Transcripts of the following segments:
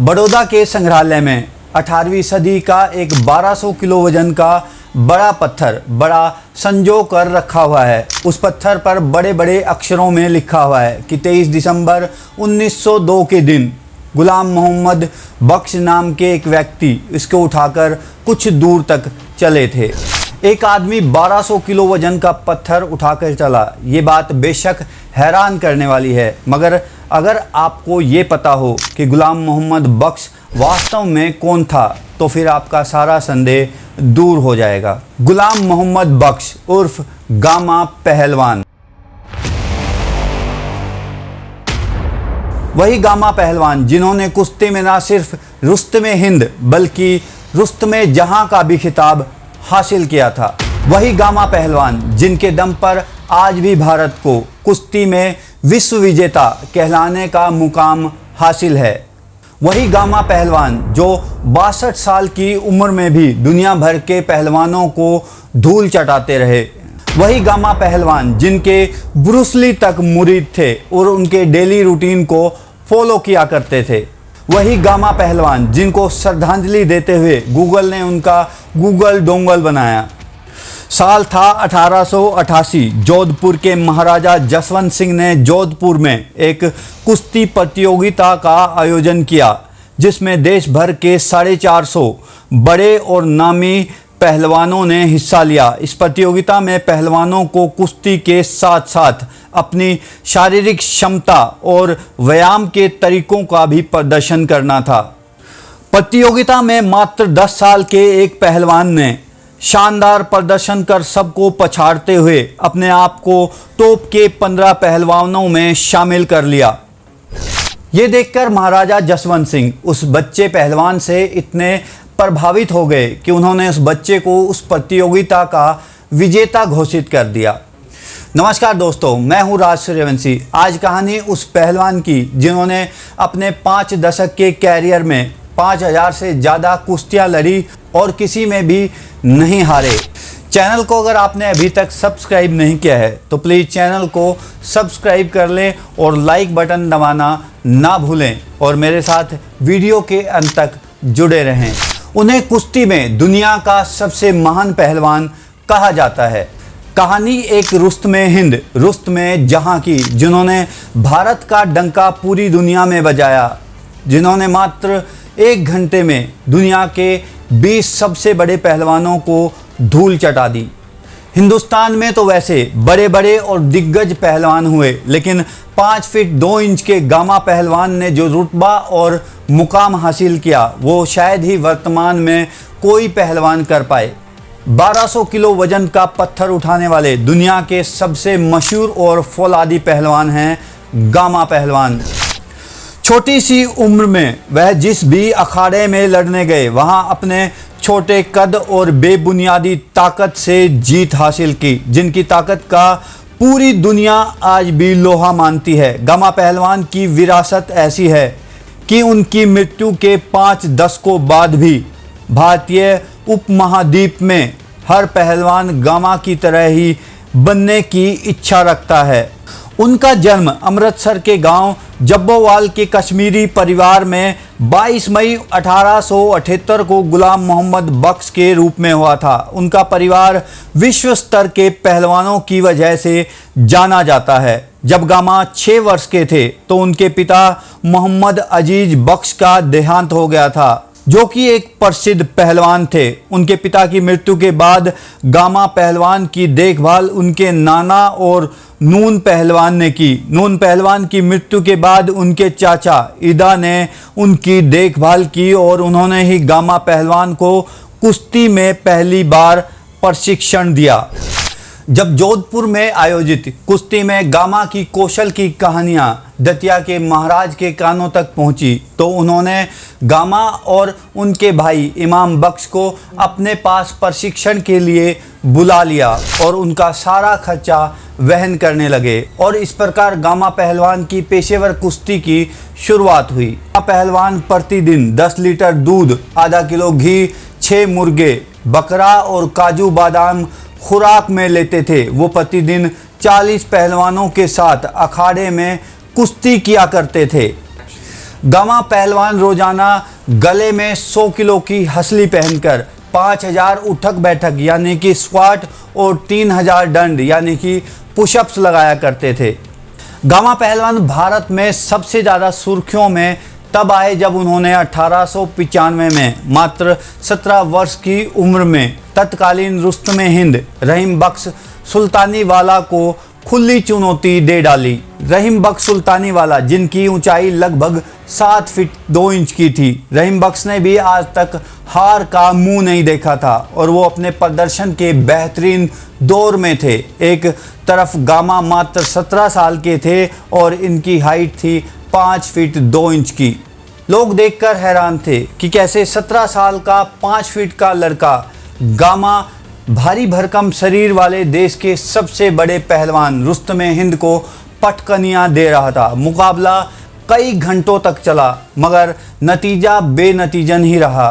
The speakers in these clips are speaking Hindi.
बड़ौदा के संग्रहालय में 18वीं सदी का एक 1200 किलो वजन का बड़ा पत्थर बड़ा संजो कर रखा हुआ है। उस पत्थर पर बड़े बड़े अक्षरों में लिखा हुआ है कि 23 दिसंबर 1902 के दिन गुलाम मोहम्मद बख्श नाम के एक व्यक्ति इसको उठाकर कुछ दूर तक चले थे। एक आदमी 1200 किलो वजन का पत्थर उठाकर चला। ये बात बेशक हैरान करने वाली है, मगर अगर आपको ये पता हो कि गुलाम मोहम्मद बख्श वास्तव में कौन था तो फिर आपका सारा संदेह दूर हो जाएगा। गुलाम मोहम्मद बख्श उर्फ गामा पहलवान, वही गामा पहलवान जिन्होंने कुश्ती में न सिर्फ रुस्तमे हिंद बल्कि रुस्तमे जहां का भी खिताब हासिल किया था। वही गामा पहलवान जिनके दम पर आज भी भारत को कुश्ती में विश्व विजेता कहलाने का मुकाम हासिल है। वही गामा पहलवान जो 62 साल की उम्र में भी दुनिया भर के पहलवानों को धूल चटाते रहे। वही गामा पहलवान जिनके ब्रूस ली तक मुरीद थे और उनके डेली रूटीन को फॉलो किया करते थे। वही गामा पहलवान जिनको श्रद्धांजलि देते हुए गूगल ने उनका गूगल डोंगल बनाया। साल था 1888। जोधपुर के महाराजा जसवंत सिंह ने जोधपुर में एक कुश्ती प्रतियोगिता का आयोजन किया, जिसमें देश भर के 450 बड़े और नामी पहलवानों ने हिस्सा लिया। इस प्रतियोगिता में पहलवानों को कुश्ती के साथ साथ अपनी शारीरिक क्षमता और व्यायाम के तरीकों का भी प्रदर्शन करना था। प्रतियोगिता में मात्र 10 साल के एक पहलवान ने शानदार प्रदर्शन कर सबको पछाड़ते हुए अपने आप को टॉप के 15 पहलवानों में शामिल कर लिया। ये देखकर महाराजा जसवंत सिंह उस बच्चे पहलवान से इतने प्रभावित हो गए कि उन्होंने उस बच्चे को उस प्रतियोगिता का विजेता घोषित कर दिया। नमस्कार दोस्तों, मैं हूं राज सूर्यवंशी। आज कहानी उस पहलवान की जिन्होंने अपने 5 दशक के कैरियर में 5000 से ज़्यादा कुश्तियाँ लड़ी और किसी में भी नहीं हारे। चैनल को अगर आपने अभी तक सब्सक्राइब नहीं किया है तो प्लीज़ चैनल को सब्सक्राइब कर लें और लाइक बटन दबाना ना भूलें और मेरे साथ वीडियो के अंत तक जुड़े रहें। उन्हें कुश्ती में दुनिया का सबसे महान पहलवान कहा जाता है। कहानी एक रुस्तमे हिंद, रुस्तमे जहां की, जिन्होंने भारत का डंका पूरी दुनिया में बजाया, जिन्होंने मात्र 1 घंटे में दुनिया के 20 सबसे बड़े पहलवानों को धूल चटा दी। हिंदुस्तान में तो वैसे बड़े बड़े और दिग्गज पहलवान हुए, लेकिन 5 फीट 2 इंच के गामा पहलवान ने जो रुतबा और मुकाम हासिल किया वो शायद ही वर्तमान में कोई पहलवान कर पाए। 1200 किलो वजन का पत्थर उठाने वाले दुनिया के सबसे मशहूर और फौलादी पहलवान हैं गामा पहलवान। छोटी सी उम्र में वह जिस भी अखाड़े में लड़ने गए वहां अपने छोटे कद और बेबुनियादी ताकत से जीत हासिल की, जिनकी ताकत का पूरी दुनिया आज भी लोहा मानती है। गामा पहलवान की विरासत ऐसी है कि उनकी मृत्यु के 5 दशकों बाद भी भारतीय उपमहाद्वीप में हर पहलवान गामा की तरह ही बनने की इच्छा रखता है। उनका जन्म अमृतसर के गांव जब्बोवाल के कश्मीरी परिवार में 22 मई 1878 को गुलाम मोहम्मद बख्श के रूप में हुआ था। उनका परिवार विश्व स्तर के पहलवानों की वजह से जाना जाता है। जब गामा 6 वर्ष के थे तो उनके पिता मोहम्मद अजीज बख्श का देहांत हो गया था, जो कि एक प्रसिद्ध पहलवान थे। उनके पिता की मृत्यु के बाद गामा पहलवान की देखभाल उनके नाना और नून पहलवान ने की। नून पहलवान की मृत्यु के बाद उनके चाचा ईदा ने उनकी देखभाल की और उन्होंने ही गामा पहलवान को कुश्ती में पहली बार प्रशिक्षण दिया। जब जोधपुर में आयोजित कुश्ती में गामा की कौशल की कहानियां दतिया के महाराज के कानों तक पहुंची तो उन्होंने गामा और उनके भाई इमाम बख्श को अपने पास प्रशिक्षण के लिए बुला लिया और उनका सारा खर्चा वहन करने लगे और इस प्रकार गामा पहलवान की पेशेवर कुश्ती की शुरुआत हुई। पहलवान प्रतिदिन 10 लीटर दूध, आधा किलो घी, 6 मुर्गे, बकरा और काजू बादाम खुराक में लेते थे। वो प्रतिदिन 40 पहलवानों के साथ अखाड़े में कुश्ती किया करते थे। गामा पहलवान रोजाना गले में 100 किलो की हसली पहनकर 5000 उठक बैठक यानी कि स्क्वाट और 3000 दंड यानी कि पुशअप्स लगाया करते थे। गामा पहलवान भारत में सबसे ज़्यादा सुर्खियों में तब आए जब उन्होंने 1895 में मात्र 17 वर्ष की उम्र में तत्कालीन रुस्तमे हिंद रहीम बख्श सुल्तानी वाला को खुली चुनौती दे डाली। रहीम बख्श सुल्तानी वाला जिनकी ऊंचाई लगभग 7 फीट 2 इंच की थी, रहीम बख्श ने भी आज तक हार का मुंह नहीं देखा था और वो अपने प्रदर्शन के बेहतरीन दौर में थे। एक तरफ गामा मात्र 17 साल के थे और इनकी हाइट थी 5 फीट 2 इंच की। लोग देखकर हैरान थे कि कैसे 17 साल का 5 फीट का लड़का गामा भारी भरकम शरीर वाले देश के सबसे बड़े पहलवान रुस्तमे हिंद को पटकनियां दे रहा था। मुकाबला कई घंटों तक चला मगर नतीजा बेनतीजन ही रहा।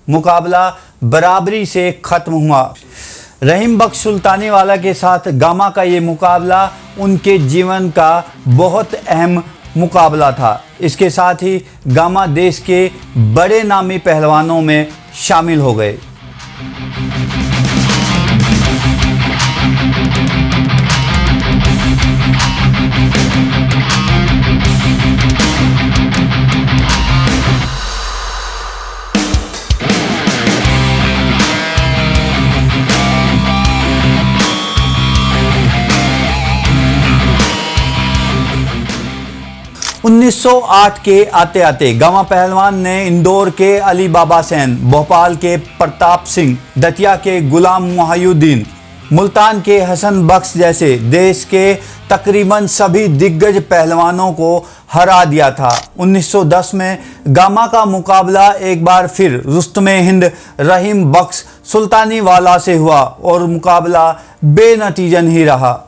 मुकाबला बराबरी से खत्म हुआ। रहीम बख्श सुल्तानी वाला के साथ गामा का ये मुकाबला उनके जीवन का बहुत अहम मुकाबला था। इसके साथ ही गामा देश के बड़े नामी पहलवानों में शामिल हो गए। 1908 के आते आते गामा पहलवान ने इंदौर के अली बाबा सैन, भोपाल के प्रताप सिंह, दतिया के गुलाम मुहिउद्दीन, मुल्तान के हसन बख्श जैसे देश के तकरीबन सभी दिग्गज पहलवानों को हरा दिया था। 1910 में गामा का मुकाबला एक बार फिर रुस्तमे हिंद रहीम बख्श सुल्तानी वाला से हुआ और मुकाबला बेनतीजन ही रहा।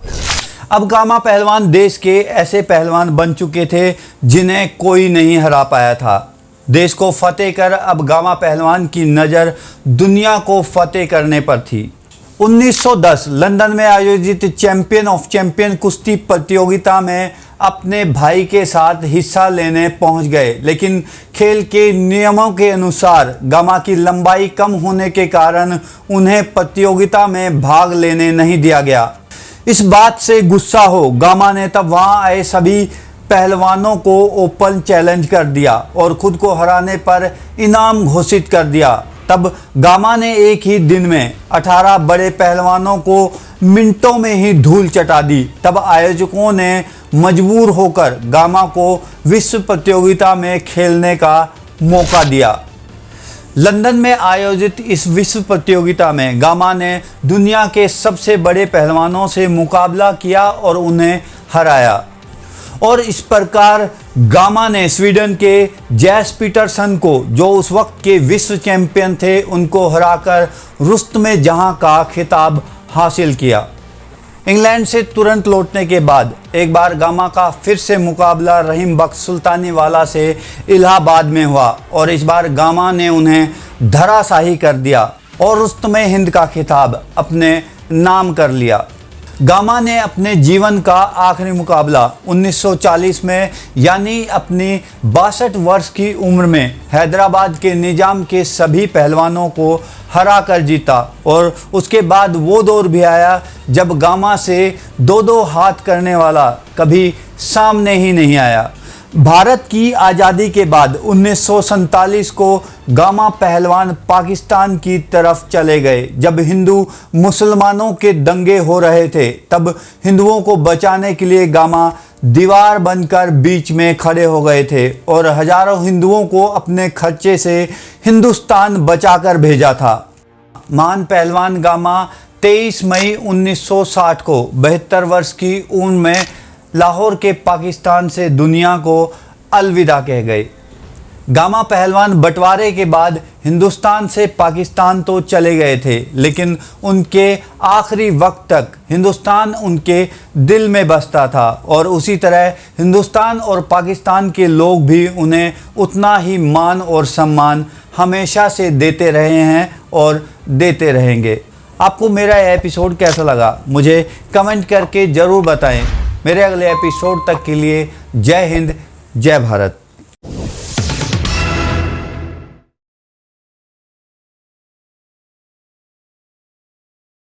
अब गामा पहलवान देश के ऐसे पहलवान बन चुके थे जिन्हें कोई नहीं हरा पाया था। देश को फतेह कर अब गामा पहलवान की नज़र दुनिया को फतेह करने पर थी। 1910 लंदन में आयोजित चैंपियन ऑफ चैंपियन कुश्ती प्रतियोगिता में अपने भाई के साथ हिस्सा लेने पहुंच गए, लेकिन खेल के नियमों के अनुसार गामा की लंबाई कम होने के कारण उन्हें प्रतियोगिता में भाग लेने नहीं दिया गया। इस बात से गुस्सा हो गामा ने तब वहां आए सभी पहलवानों को ओपन चैलेंज कर दिया और खुद को हराने पर इनाम घोषित कर दिया। तब गामा ने एक ही दिन में 18 बड़े पहलवानों को मिनटों में ही धूल चटा दी। तब आयोजकों ने मजबूर होकर गामा को विश्व प्रतियोगिता में खेलने का मौका दिया। लंदन में आयोजित इस विश्व प्रतियोगिता में गामा ने दुनिया के सबसे बड़े पहलवानों से मुकाबला किया और उन्हें हराया और इस प्रकार गामा ने स्वीडन के जैस पीटरसन को, जो उस वक्त के विश्व चैंपियन थे, उनको हराकर रुस्तमे जहां का खिताब हासिल किया। इंग्लैंड से तुरंत लौटने के बाद एक बार गामा का फिर से मुकाबला रहीम बख्श सुल्तानी वाला से इलाहाबाद में हुआ और इस बार गामा ने उन्हें धराशायी कर दिया और रुस्तमे हिंद का खिताब अपने नाम कर लिया। गामा ने अपने जीवन का आखिरी मुकाबला 1940 में यानी अपनी 62 वर्ष की उम्र में हैदराबाद के निजाम के सभी पहलवानों को हरा कर जीता और उसके बाद वो दौर भी आया जब गामा से 2-2 हाथ करने वाला कभी सामने ही नहीं आया। भारत की आज़ादी के बाद 1947 को गामा पहलवान पाकिस्तान की तरफ चले गए। जब हिंदू मुसलमानों के दंगे हो रहे थे तब हिंदुओं को बचाने के लिए गामा दीवार बनकर बीच में खड़े हो गए थे और हजारों हिंदुओं को अपने खर्चे से हिंदुस्तान बचाकर भेजा था। महान पहलवान गामा 23 मई 1960 को 72 वर्ष की उम्र में लाहौर के पाकिस्तान से दुनिया को अलविदा कह गए। गामा पहलवान बंटवारे के बाद हिंदुस्तान से पाकिस्तान तो चले गए थे, लेकिन उनके आखिरी वक्त तक हिंदुस्तान उनके दिल में बसता था और उसी तरह हिंदुस्तान और पाकिस्तान के लोग भी उन्हें उतना ही मान और सम्मान हमेशा से देते रहे हैं और देते रहेंगे। आपको मेरा एपिसोड कैसा लगा मुझे कमेंट करके ज़रूर बताएं। मेरे अगले एपिसोड तक के लिए जय हिंद, जय भारत।